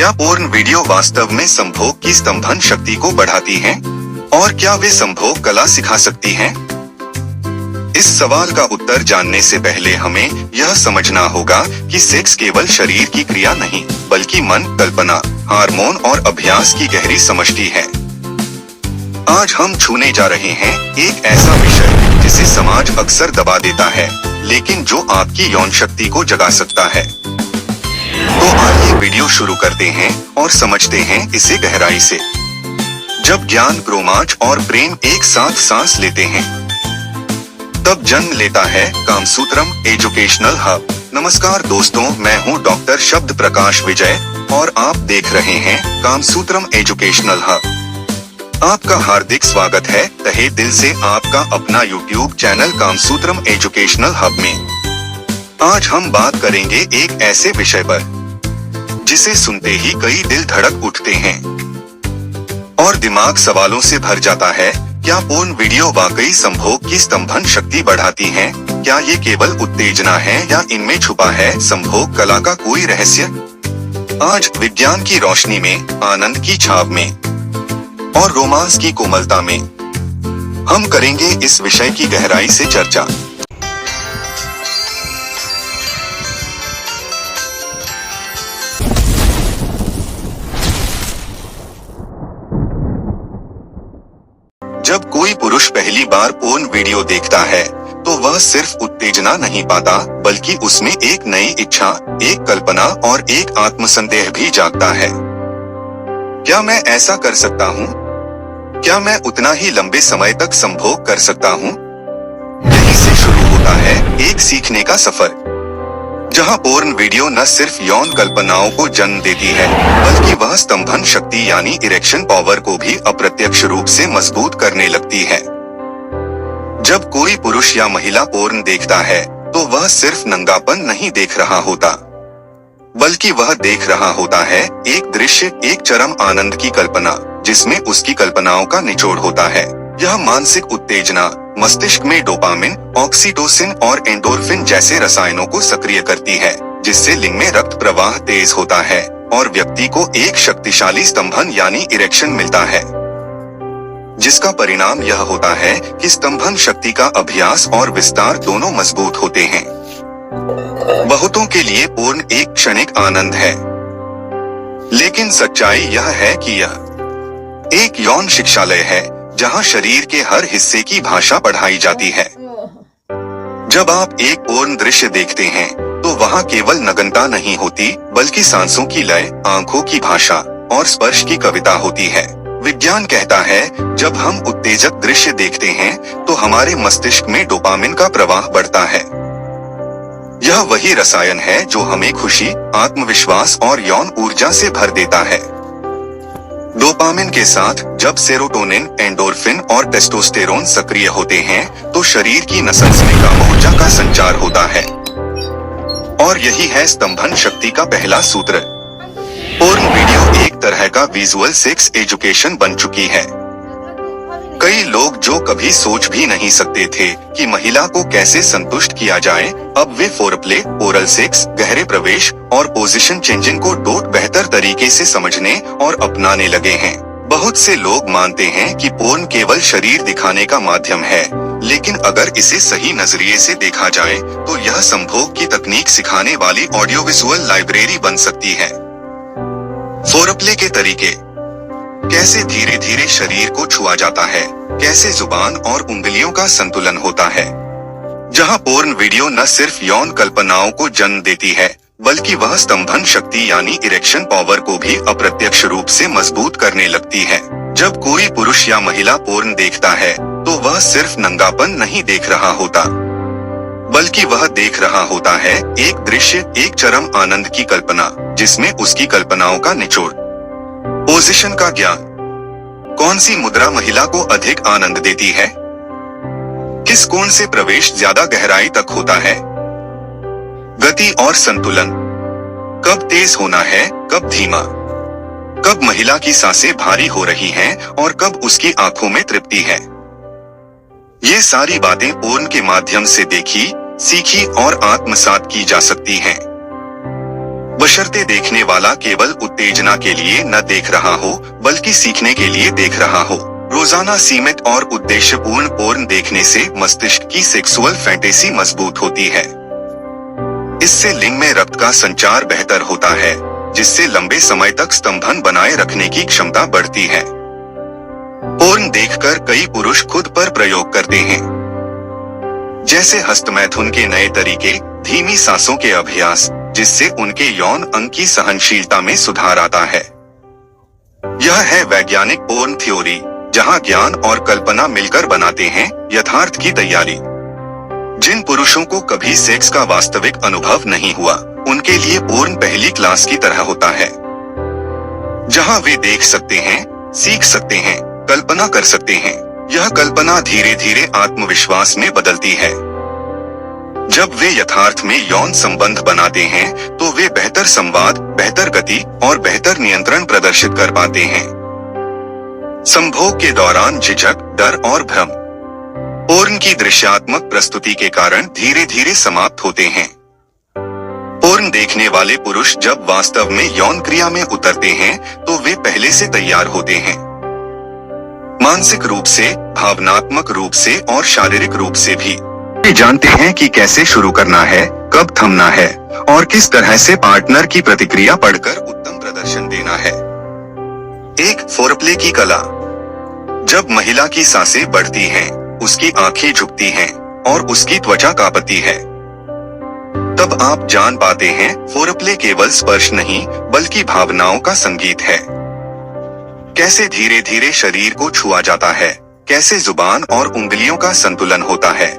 क्या porn video वास्तव में संभोग की स्तंभन शक्ति को बढ़ाती हैं? और क्या वे संभोग कला सिखा सकती हैं? इस सवाल का उत्तर जानने से पहले हमें यह समझना होगा कि सेक्स केवल शरीर की क्रिया नहीं, बल्कि मन, कल्पना, हार्मोन और अभ्यास की गहरी समष्टि है। आज हम छूने जा रहे हैं एक ऐसा विषय जिसे समाज अक्सर दबा देता है, लेकिन जो आपकी यौन शक्ति को जगा सकता है। तो आइए वीडियो शुरू करते हैं और समझते हैं इसे गहराई से। जब ज्ञान, रोमांच और प्रेम एक साथ सांस लेते हैं, तब जन्म लेता है कामसूत्रम एजुकेशनल हब। नमस्कार दोस्तों, मैं हूं डॉक्टर शब्द प्रकाश विजय और आप देख रहे हैं कामसूत्रम एजुकेशनल हब। आपका हार्दिक स्वागत है तहे दिल से आपका अपना YouTube चैनल कामसूत्रम एजुकेशनल हब में। आज हम बात करेंगे एक ऐसे विषय पर जिसे सुनते ही कई दिल धड़क उठते हैं और दिमाग सवालों से भर जाता है। क्या पोर्न वीडियो वाकई संभोग की स्तंभन शक्ति बढ़ाती हैं? क्या ये केवल उत्तेजना है या इनमें छुपा है संभोग कला का कोई रहस्य? आज विज्ञान की रोशनी में, आनंद की छाव में और रोमांस की कोमलता में हम करेंगे इस विषय की गहराई से चर्चा। जब कोई पुरुष पहली बार पोर्न वीडियो देखता है, तो वह सिर्फ उत्तेजना नहीं पाता, बल्कि उसमें एक नई इच्छा, एक कल्पना और एक आत्मसंदेह भी जागता है। क्या मैं ऐसा कर सकता हूँ? क्या मैं उतना ही लंबे समय तक संभोग कर सकता हूँ? यहीं से शुरू होता है एक सीखने का सफर, जहाँ पोर्न वीडियो न सिर्फ यौन कल्पनाओं को जन्म देती है, बल्कि वह स्तंभन शक्ति यानी इरेक्शन पावर को भी अप्रत्यक्ष रूप से मजबूत करने लगती है। जब कोई पुरुष या महिला पोर्न देखता है, तो वह सिर्फ नंगापन नहीं देख रहा होता, बल्कि वह देख रहा होता है एक दृश्य, एक चरम आनंद की कल्पना, जिसमें उसकी कल्पनाओं का निचोड़ होता है। यह मानसिक उत्तेजना मस्तिष्क में डोपामिन, ऑक्सीटोसिन और एंडोर्फिन जैसे रसायनों को सक्रिय करती है, जिससे लिंग में रक्त प्रवाह तेज होता है और व्यक्ति को एक शक्तिशाली स्तंभन यानी इरेक्शन मिलता है, जिसका परिणाम यह होता है कि स्तंभन शक्ति का अभ्यास और विस्तार दोनों मजबूत होते हैं। बहुतों के लिए पोर्न एक क्षणिक आनंद है, लेकिन सच्चाई यह है कि यह एक यौन शिक्षालय है, जहां शरीर के हर हिस्से की भाषा पढ़ाई जाती है। जब आप एक पोर्न दृश्य देखते हैं, तो वहां केवल नग्नता नहीं होती, बल्कि सांसों की लय, आंखों की भाषा और स्पर्श की कविता होती है। विज्ञान कहता है, जब हम उत्तेजक दृश्य देखते हैं, तो हमारे मस्तिष्क में डोपामिन का प्रवाह बढ़ता है। यह वही रसायन है जो हमें खुशी, आत्मविश्वास और यौन ऊर्जा से भर देता है। डोपामिन के साथ जब सेरोटोनिन, एंडोर्फिन और टेस्टोस्टेरोन सक्रिय होते हैं, तो शरीर की नसों में ऊर्जा का संचार होता है। और यही है स्तंभन शक्ति का पहला सूत्र। पोर्न वीडियो एक तरह का विजुअल सेक्स एजुकेशन बन चुकी है। कई लोग जो कभी सोच भी नहीं सकते थे कि महिला को कैसे संतुष्ट किया जाए, अब वे फोरप्ले, ओरल सेक्स, गहरे प्रवेश और पोजीशन चेंजिंग को बेहतर तरीके से समझने और अपनाने लगे हैं। बहुत से लोग मानते हैं कि पोर्न केवल शरीर दिखाने का माध्यम है, लेकिन अगर इसे सही नजरिए से देखा जाए, तो यह संभोग की तकनीक सिखाने वाली ऑडियो विजुअल लाइब्रेरी बन सकती है। फोरप्ले के तरीके, कैसे धीरे धीरे शरीर को छुआ जाता है, कैसे जुबान और उंगलियों का संतुलन होता है। जहां पोर्न वीडियो न सिर्फ यौन कल्पनाओं को जन्म देती है, बल्कि वह स्तंभन शक्ति यानी इरेक्शन पावर को भी अप्रत्यक्ष रूप से मजबूत करने लगती है। जब कोई पुरुष या महिला पोर्न देखता है, तो वह सिर्फ नंगापन नहीं देख रहा होता, बल्कि वह देख रहा होता है एक दृश्य, एक चरम आनंद की कल्पना, जिसमें उसकी कल्पनाओं का निचोड़। पोजीशन का ज्ञान, कौन सी मुद्रा महिला को अधिक आनंद देती है, किस कोण से प्रवेश ज्यादा गहराई तक होता है, गति और संतुलन, कब तेज होना है, कब धीमा, कब महिला की सांसें भारी हो रही हैं और कब उसकी आंखों में तृप्ति है। ये सारी बातें पोर्न के माध्यम से देखी, सीखी और आत्मसात की जा सकती हैं। बशर्ते देखने वाला केवल उत्तेजना के लिए न देख रहा हो बल्कि सीखने के लिए देख रहा हो। रोजाना सीमित और उद्देश्यपूर्ण पोर्न देखने से मस्तिष्क की सेक्सुअल फैंटेसी मजबूत होती है। इससे लिंग में रक्त का संचार बेहतर होता है, जिससे लंबे समय तक स्तंभन बनाए रखने की क्षमता बढ़ती है। पोर्न देखकर कई पुरुष खुद पर प्रयोग करते हैं, जैसे हस्तमैथुन के नए तरीके, धीमी सांसों के अभ्यास, जिससे उनके यौन अंग की सहनशीलता में सुधार आता है। यह है वैज्ञानिक पोर्न थ्योरी, जहां ज्ञान और कल्पना मिलकर बनाते हैं यथार्थ की तैयारी। जिन पुरुषों को कभी सेक्स का वास्तविक अनुभव नहीं हुआ, उनके लिए पोर्न पहली क्लास की तरह होता है, जहां वे देख सकते हैं, सीख सकते हैं, कल्पना कर सकते हैं। यह कल्पना धीरे धीरे आत्मविश्वास में बदलती है। जब वे यथार्थ में यौन संबंध बनाते हैं, तो वे बेहतर संवाद, बेहतर गति और बेहतर नियंत्रण प्रदर्शित कर पाते हैं। संभोग के दौरान झिझक, डर और भ्रम पोर्न की दृश्यात्मक प्रस्तुति के कारण धीरे धीरे समाप्त होते हैं। पोर्न देखने वाले पुरुष जब वास्तव में यौन क्रिया में उतरते हैं, तो वे पहले से तैयार होते हैं, मानसिक रूप से, भावनात्मक रूप से और शारीरिक रूप से भी। वे जानते हैं कि कैसे शुरू करना है, कब थमना है और किस तरह से पार्टनर की प्रतिक्रिया पढ़कर उत्तम प्रदर्शन देना है। एक फोरप्ले की कला। जब महिला की सांसें बढ़ती हैं, उसकी आंखें झुकती हैं और उसकी त्वचा कांपती है, तब आप जान पाते हैं फोरप्ले केवल स्पर्श नहीं बल्कि भावनाओं का संगीत है। कैसे धीरे धीरे शरीर को छुआ जाता है, कैसे जुबान और उंगलियों का संतुलन होता है।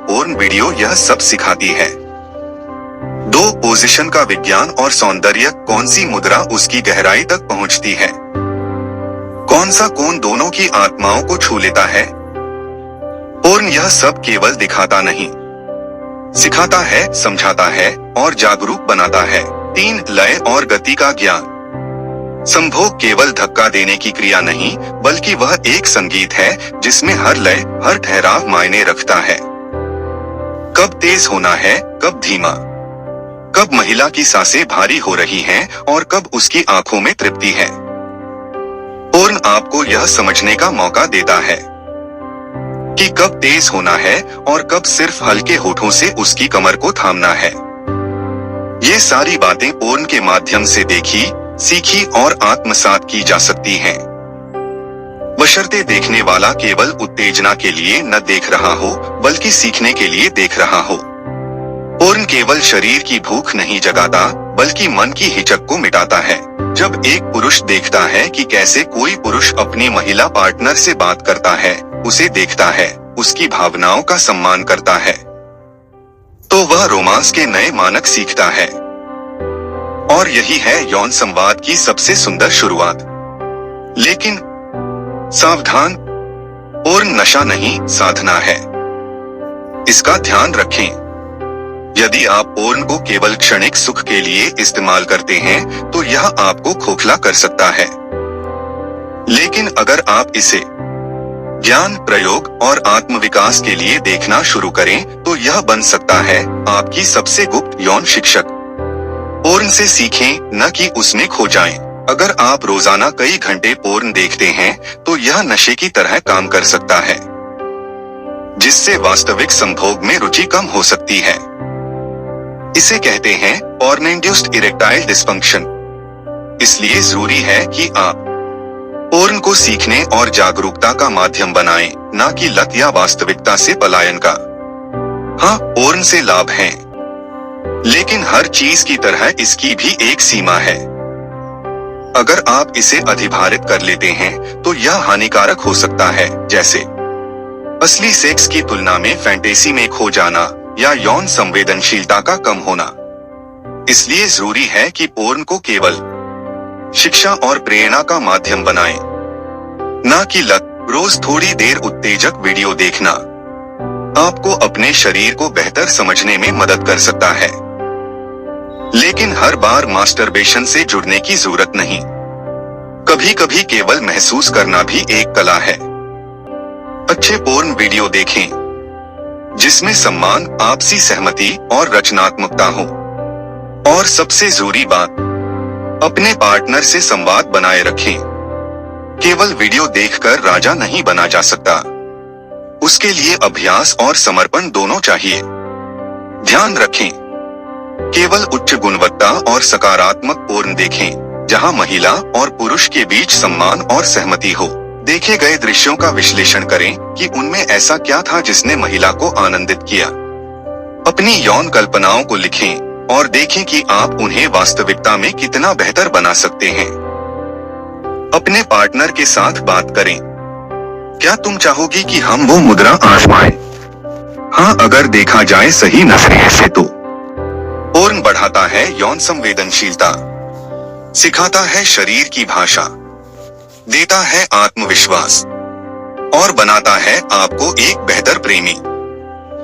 पोर्न वीडियो यह सब सिखाती है। दो पोजीशन का विज्ञान और सौंदर्य, कौन सी मुद्रा उसकी गहराई तक पहुंचती है, कौन सा कोण दोनों की आत्माओं को छू लेता है। पोर्न यह सब केवल दिखाता नहीं, सिखाता है, समझाता है और जागरूक बनाता है। 3 लय और गति का ज्ञान। संभोग केवल धक्का देने की क्रिया नहीं, बल्कि वह एक संगीत है जिसमें हर लय, हर ठहराव मायने रखता है। कब तेज होना है, कब धीमा, कब महिला की सांसें भारी हो रही हैं और कब उसकी आंखों में तृप्ति है। पोर्न आपको यह समझने का मौका देता है कि कब तेज होना है और कब सिर्फ हल्के होठों से उसकी कमर को थामना है। ये सारी बातें पोर्न के माध्यम से देखी, सीखी और आत्मसात की जा सकती हैं, बशर्ते देखने वाला केवल उत्तेजना के लिए न देख रहा हो बल्कि सीखने के लिए देख रहा हो। पोर्न केवल शरीर की भूख नहीं जगाता बल्कि मन की हिचक को मिटाता है। जब एक पुरुष देखता है कि कैसे कोई पुरुष अपनी महिला पार्टनर से बात करता है, उसे देखता है, उसकी भावनाओं का सम्मान करता है, तो वह रोमांस के नए मानक सीखता है। और यही है यौन संवाद की सबसे सुंदर शुरुआत। लेकिन सावधान, पोर्न नशा नहीं, साधना है। इसका ध्यान रखें। यदि आप पोर्न को केवल क्षणिक सुख के लिए इस्तेमाल करते हैं, तो यह आपको खोखला कर सकता है। लेकिन अगर आप इसे ज्ञान, प्रयोग और आत्मविकास के लिए देखना शुरू करें, तो यह बन सकता है आपकी सबसे गुप्त यौन शिक्षक। पोर्न से सीखें, न कि उसमें खो जाएं। अगर आप रोजाना कई घंटे पोर्न देखते हैं, तो यह नशे की तरह काम कर सकता है, जिससे वास्तविक संभोग में रुचि कम हो सकती है। इसे कहते हैं पोर्न इंड्यूस्ड इरेक्टाइल डिस्फंक्शन। इसलिए जरूरी है कि आप पोर्न को सीखने और जागरूकता का माध्यम बनाएं, न कि लत या वास्तविकता से पलायन का। हाँ, पोर्न से लाभ हैं, लेकिन हर चीज की तरह इसकी भी एक सीमा है। अगर आप इसे अधिभारित कर लेते हैं, तो यह हानिकारक हो सकता है, जैसे असली सेक्स की तुलना में फैंटेसी में खो जाना या यौन संवेदनशीलता का कम होना। इसलिए जरूरी है कि पोर्न को केवल शिक्षा और प्रेरणा का माध्यम बनाएं, न कि लत। रोज थोड़ी देर उत्तेजक वीडियो देखना आपको अपने शरीर को बेहतर समझने में मदद कर सकता है, लेकिन हर बार मास्टरबेशन से जुड़ने की जरूरत नहीं। कभी कभी केवल महसूस करना भी एक कला है। अच्छे पोर्न वीडियो देखें जिसमें सम्मान, आपसी सहमति और रचनात्मकता हो। और सबसे जरूरी बात, अपने पार्टनर से संवाद बनाए रखें। केवल वीडियो देखकर राजा नहीं बना जा सकता, उसके लिए अभ्यास और समर्पण दोनों चाहिए। ध्यान रखें, केवल उच्च गुणवत्ता और सकारात्मक पोर्न देखें, जहां महिला और पुरुष के बीच सम्मान और सहमति हो। देखे गए दृश्यों का विश्लेषण करें कि उनमें ऐसा क्या था जिसने महिला को आनंदित किया। अपनी यौन कल्पनाओं को लिखें और देखें कि आप उन्हें वास्तविकता में कितना बेहतर बना सकते हैं। अपने पार्टनर के साथ बात करें, क्या तुम चाहोगी कि हम वो मुद्रा आजमाएं? हाँ, अगर देखा जाए सही नजरिए से तो। पोर्न बढ़ाता है यौन संवेदनशीलता, सिखाता है शरीर की भाषा, देता है आत्मविश्वास और बनाता है आपको एक बेहतर प्रेमी।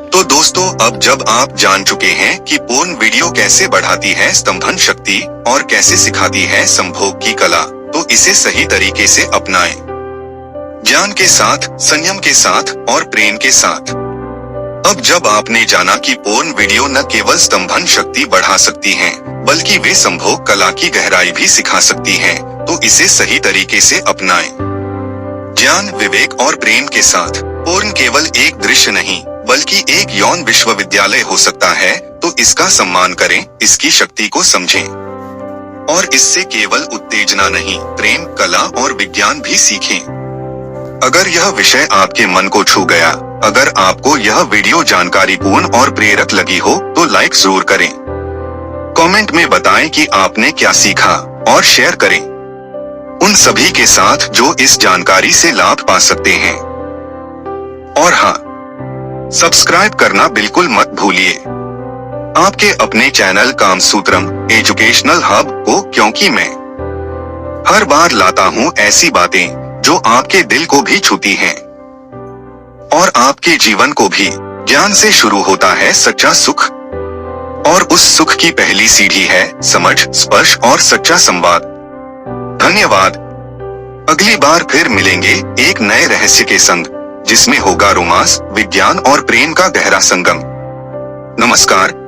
तो दोस्तों, अब जब आप जान चुके हैं कि पोर्न वीडियो कैसे बढ़ाती है स्तंभन शक्ति और कैसे सिखाती है संभोग की कला, तो इसे सही तरीके से अपनाएं। ज्ञान के साथ, संयम के साथ और प्रेम के साथ। अब जब आपने जाना कि पोर्न वीडियो न केवल स्तंभन शक्ति बढ़ा सकती हैं, बल्कि वे संभोग कला की गहराई भी सिखा सकती हैं, तो इसे सही तरीके से अपनाएं। ज्ञान, विवेक और प्रेम के साथ। पोर्न केवल एक दृश्य नहीं, बल्कि एक यौन विश्वविद्यालय हो सकता है, तो इसका सम्मान करें, इसकी शक्ति को समझें और इससे केवल उत्तेजना नहीं, प्रेम, कला और विज्ञान भी सीखें। अगर यह विषय आपके मन को छू गया, अगर आपको यह वीडियो जानकारीपूर्ण और प्रेरक लगी हो, तो लाइक जरूर करें। कमेंट में बताएं कि आपने क्या सीखा और शेयर करें उन सभी के साथ जो इस जानकारी से लाभ पा सकते हैं। और हाँ, सब्सक्राइब करना बिल्कुल मत भूलिए आपके अपने चैनल कामसूत्रम एजुकेशनल हब को, क्योंकि मैं हर बार लाता हूँ ऐसी बातें जो आपके दिल को भी छूती हैं और आपके जीवन को भी। ज्ञान से शुरू होता है सच्चा सुख और उस सुख की पहली सीढ़ी है समझ, स्पर्श और सच्चा संवाद। धन्यवाद। अगली बार फिर मिलेंगे एक नए रहस्य के संग, जिसमें होगा रोमांस, विज्ञान और प्रेम का गहरा संगम। नमस्कार।